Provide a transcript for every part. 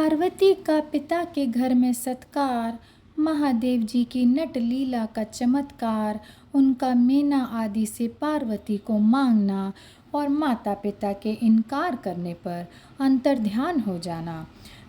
पार्वती का पिता के घर में सत्कार, महादेव जी की नट लीला का चमत्कार, उनका मेना आदि से पार्वती को मांगना और माता पिता के इनकार करने पर अंतर्ध्यान हो जाना।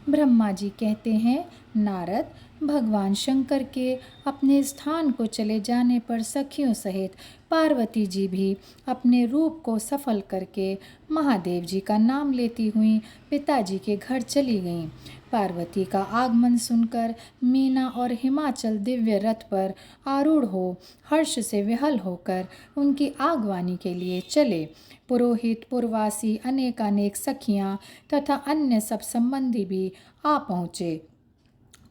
ब्रह्मा जी कहते हैं, नारद, भगवान शंकर के अपने स्थान को चले जाने पर सखियों सहित पार्वती जी भी अपने रूप को सफल करके महादेव जी का नाम लेती हुई पिताजी के घर चली गईं। पार्वती का आगमन सुनकर मीना और हिमाचल दिव्य रथ पर आरूढ़ हो हर्ष से विहल होकर उनकी आगवानी के लिए चले। पुरोहित, पुरवासी, अनेकानेक सखियां तथा अन्य सब संबंधी भी आ पहुँचे।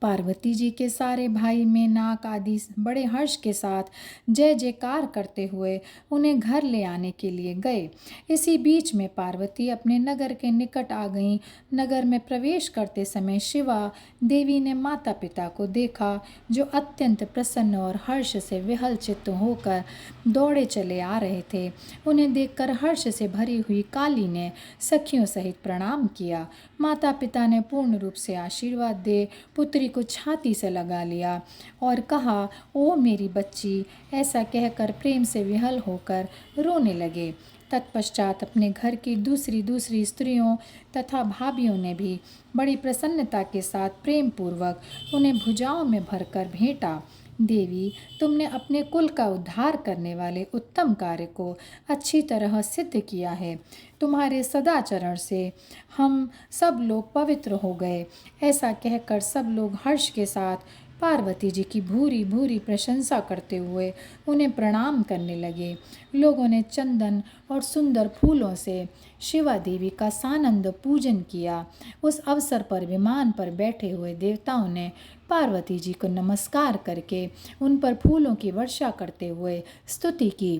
पार्वती जी के सारे भाई मेनाक आदि बड़े हर्ष के साथ जय जयकार करते हुए उन्हें घर ले आने के लिए गए। इसी बीच में पार्वती अपने नगर के निकट आ गईं। नगर में प्रवेश करते समय शिवा देवी ने माता पिता को देखा, जो अत्यंत प्रसन्न और हर्ष से विहल चित्त होकर दौड़े चले आ रहे थे। उन्हें देखकर हर्ष से भरी हुई काली ने सखियों सहित प्रणाम किया। माता पिता ने पूर्ण रूप से आशीर्वाद दे पुत्री को छाती से लगा लिया और कहा, ओ मेरी बच्ची, ऐसा कहकर प्रेम से विहल होकर रोने लगे। तत्पश्चात अपने घर की दूसरी स्त्रियों तथा भाभियों ने भी बड़ी प्रसन्नता के साथ प्रेम पूर्वक उन्हें भुजाओं में भरकर भेंटा। देवी, तुमने अपने कुल का उद्धार करने वाले उत्तम कार्य को अच्छी तरह सिद्ध किया है। तुम्हारे सदाचरण से हम सब लोग पवित्र हो गए। ऐसा कहकर सब लोग हर्ष के साथ पार्वती जी की भूरी भूरी प्रशंसा करते हुए उन्हें प्रणाम करने लगे। लोगों ने चंदन और सुंदर फूलों से शिवा देवी का सानंद पूजन किया। उस अवसर पर विमान पर बैठे हुए देवताओं ने पार्वती जी को नमस्कार करके उन पर फूलों की वर्षा करते हुए स्तुति की।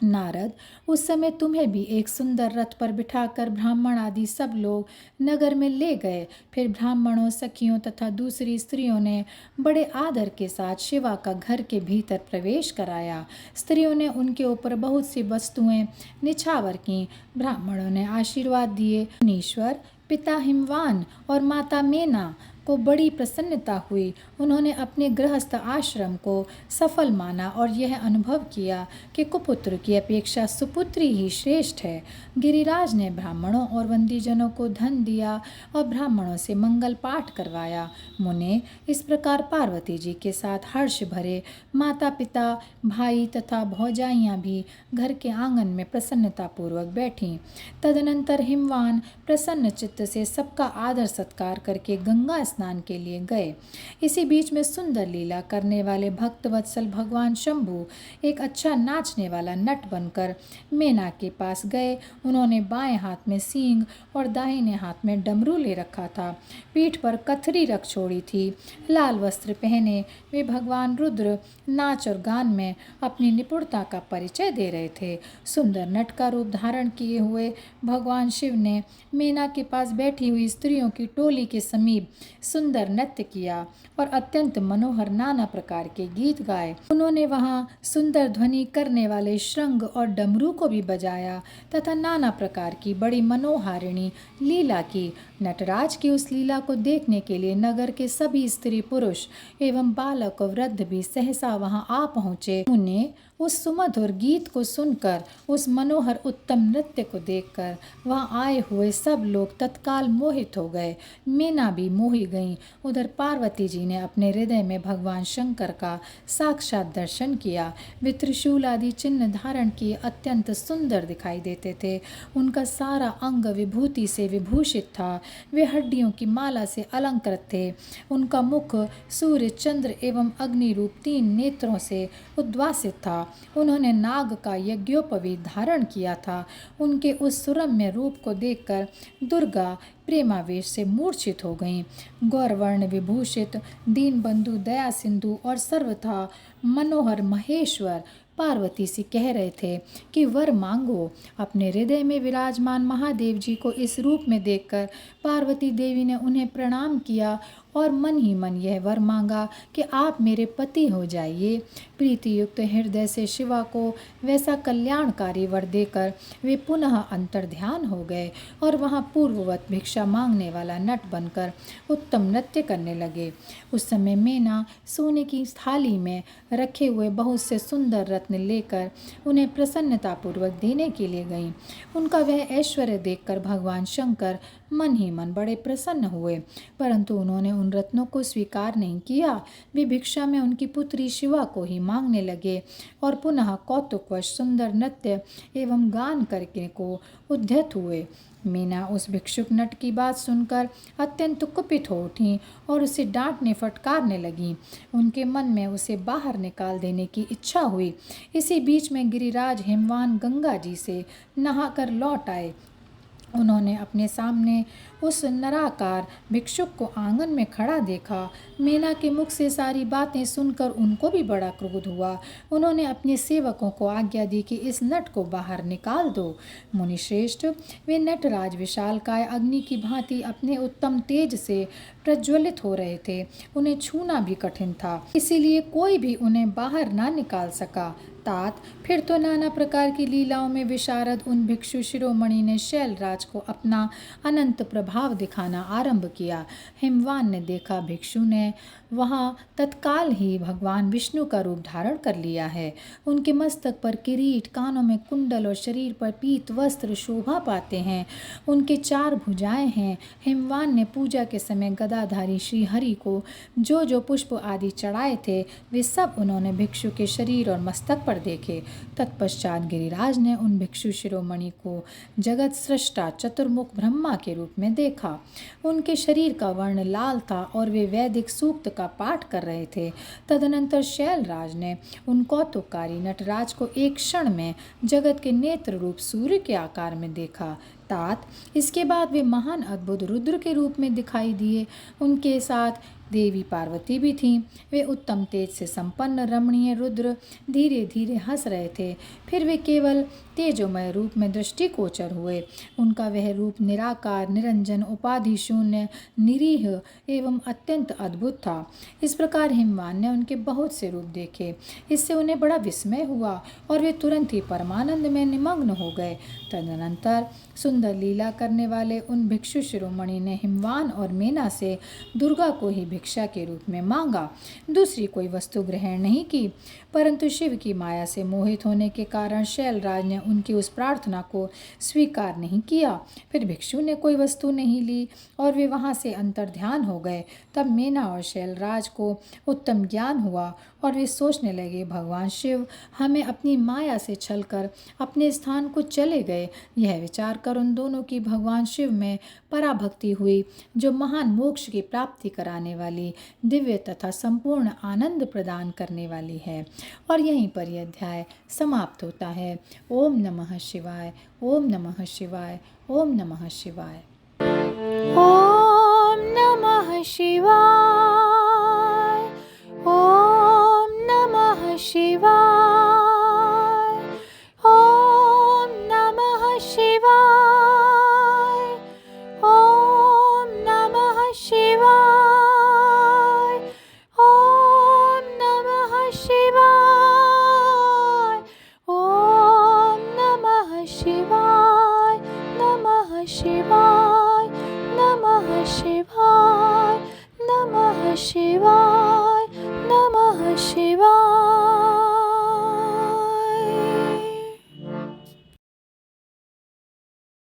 नारद, उस समय तुम्हें भी एक सुंदर रथ पर बिठाकर ब्राह्मण आदि सब लोग नगर में ले गए। फिर ब्राह्मणों, सखियों तथा दूसरी स्त्रियों ने बड़े आदर के साथ शिवा का घर के भीतर प्रवेश कराया। स्त्रियों ने उनके ऊपर बहुत सी वस्तुएं निछावर की। ब्राह्मणों ने आशीर्वाद दिए। मुनीश्वर, पिता हिमवान और माता मेना को बड़ी प्रसन्नता हुई। उन्होंने अपने गृहस्थ आश्रम को सफल माना और यह अनुभव किया कि कुपुत्र की अपेक्षा सुपुत्री ही श्रेष्ठ है। गिरिराज ने ब्राह्मणों और वंदीजनों को धन दिया और ब्राह्मणों से मंगल पाठ करवाया। मुने, इस प्रकार पार्वती जी के साथ हर्ष भरे माता पिता, भाई तथा भौजाइयाँ भी घर के आंगन में प्रसन्नता पूर्वक बैठीं। तदनंतर हिमवान प्रसन्न चित्त से सबका आदर सत्कार करके गंगा स्नान के लिए गए। इसी बीच में सुंदर लीला करने वाले भक्तवत्सल भगवान शंभु एक अच्छा नाचने वाला नट बनकर मेना के पास गए। उन्होंने बाएं हाथ में सींग और दाहिने हाथ में डमरू ले रखा था। पीठ पर कथरी रख छोड़ी थी। लाल वस्त्र पहने वे भगवान रुद्र नाच और गान में अपनी निपुणता का परिचय दे रहे थे। सुंदर नट का रूप धारण किए हुए भगवान शिव ने मेना के पास बैठी हुई स्त्रियों की टोली के समीप सुंदर नृत्य किया और अत्यंत मनोहर नाना प्रकार के गीत गाए। उन्होंने वहां सुंदर ध्वनि करने वाले श्रृंग और डमरू को भी बजाया तथा नाना प्रकार की बड़ी मनोहारिणी लीला की। नटराज की उस लीला को देखने के लिए नगर के सभी स्त्री पुरुष एवं बालक और वृद्ध भी सहसा वहां आ पहुंचे। उन्हें उस सुमधुर गीत को सुनकर, उस मनोहर उत्तम नृत्य को देखकर वहां आए हुए सब लोग तत्काल मोहित हो गए। मीना भी मोही गईं। उधर पार्वती जी ने अपने हृदय में भगवान शंकर का साक्षात दर्शन किया। वे त्रिशूल आदि चिन्ह धारण किए अत्यंत सुंदर दिखाई देते थे। उनका सारा अंग विभूति से विभूषित था। वे हड्डियों की माला से अलंकृत थे। उनका मुख सूर्य, चंद्र एवं अग्नि रूप 3 नेत्रों से उद्वासित था। उन्होंने नाग का यज्ञोपवीत धारण किया था। उनके उस सुरम्य रूप को देखकर दुर्गा प्रेमावेश से मूर्छित हो गईं। गौरवर्ण विभूषित दीनबंधु, दया सिंधु और सर्वथा मनोहर महेश्वर पार्वती से कह रहे थे कि वर मांगो। अपने हृदय में विराजमान महादेव जी को इस रूप में देखकर पार्वती देवी ने उन्हें प्रणाम किया और मन ही मन यह वर मांगा कि आप मेरे पति हो जाइए। प्रीति युक्त हृदय से शिवा को वैसा कल्याणकारी वर देकर वे पुनः अंतर्ध्यान हो गए और वहाँ पूर्ववत भिक्षा मांगने वाला नट बनकर उत्तम नृत्य करने लगे। उस समय मीना सोने की थाली में रखे हुए बहुत से सुंदर रत्न लेकर उन्हें प्रसन्नतापूर्वक देने के लिए गईं। उनका वह ऐश्वर्य देखकर भगवान शंकर मन ही मन बड़े प्रसन्न हुए, परंतु उन्होंने उन रत्नों को स्वीकार नहीं किया। वे भिक्षा में उनकी पुत्री शिवा को ही मांगने लगे और पुनः कौतुकवश सुंदर नृत्य एवं गान करके को उद्यत हुए। मीना उस भिक्षुक नट की बात सुनकर अत्यंत कुपित हो उठी और उसे डांटने फटकारने लगी। उनके मन में उसे बाहर निकाल देने की इच्छा हुई। इसी बीच में गिरिराज हिमवान गंगा जी से नहाकर लौट आए। उन्होंने अपने सामने उस नराकार भिक्षुक को आंगन में खड़ा देखा। मीना के मुख से सारी बातें सुनकर उनको भी बड़ा क्रोध हुआ। उन्होंने अपने सेवकों को आज्ञा दी कि इस नट को बाहर निकाल दो। मुनिश्रेष्ठ, वे नटराज विशालकाय अग्नि की भांति अपने उत्तम तेज से प्रज्वलित हो रहे थे। उन्हें छूना भी कठिन था, इसीलिए कोई भी उन्हें बाहर ना निकाल सका। तात फिर तो नाना प्रकार की लीलाओं में विशारद उन भिक्षु शिरोमणि ने शैलराज को अपना अनंत प्रभाव दिखाना आरंभ किया। हिमवान ने देखा भिक्षु ने वहाँ तत्काल ही भगवान विष्णु का रूप धारण कर लिया है। उनके मस्तक पर किरीट, कानों में कुंडल और शरीर पर पीत वस्त्र शोभा पाते हैं। उनके 4 भुजाएं हैं। हिमवान ने पूजा के समय गदाधारी श्री हरि को जो जो पुष्प आदि चढ़ाए थे वे सब उन्होंने भिक्षु के शरीर और मस्तक पर देखे। तत्पश्चात गिरिराज ने उन भिक्षु शिरोमणि को जगत सृष्टा चतुर्मुख ब्रह्मा के रूप में देखा। उनके शरीर का वर्ण लाल था और वे वैदिक सूक्त का पाठ कर रहे थे। तदनंतर शैलराज ने उन कौतुककारी नटराज को एक क्षण में जगत के नेत्र रूप सूर्य के आकार में देखा। तात इसके बाद वे महान अद्भुत रुद्र के रूप में दिखाई दिए। उनके साथ देवी पार्वती भी थीं। वे उत्तम तेज से संपन्न रमणीय रुद्र धीरे धीरे हंस रहे थे। फिर वे केवल तेजोमय रूप में दृष्टिगोचर हुए। उनका वह रूप निराकार, निरंजन, उपाधि शून्य, निरीह एवं अत्यंत अद्भुत था। इस प्रकार हिमवान ने उनके बहुत से रूप देखे। इससे उन्हें बड़ा विस्मय हुआ और वे तुरंत ही परमानंद में निमग्न हो गए। तदनंतर सुंदर लीला करने वाले उन भिक्षु शिरोमणि ने हिमवान और मीना से दुर्गा को ही भिक्षा के रूप में मांगा। दूसरी कोई वस्तु ग्रहण नहीं की, परंतु शिव की माया से मोहित होने के कारण शैलराज ने उनकी उस प्रार्थना को स्वीकार नहीं किया। फिर भिक्षु ने कोई वस्तु नहीं ली और वे वहाँ से अंतर्ध्यान हो गए। तब मीना और शैलराज को उत्तम ज्ञान हुआ और वे सोचने लगे, भगवान शिव हमें अपनी माया से छलकर अपने स्थान को चले गए। यह विचार कर उन दोनों की भगवान शिव में पराभक्ति हुई, जो महान मोक्ष की प्राप्ति कराने वाली, दिव्य तथा संपूर्ण आनंद प्रदान करने वाली है। और यहीं पर यह अध्याय समाप्त होता है। ओम नमः शिवाय, ओम नमः शिवाय, ओम नमः शिवाय। ओम नमः शिवाय, ओम नमः शिवाय, ओम नमः शिवाय, ओम नमः शिवाय, ओम नमः शिवाय, ओम नमः शिवाय, नमः शिवाय, नमः शिवाय, नमः शिवाय।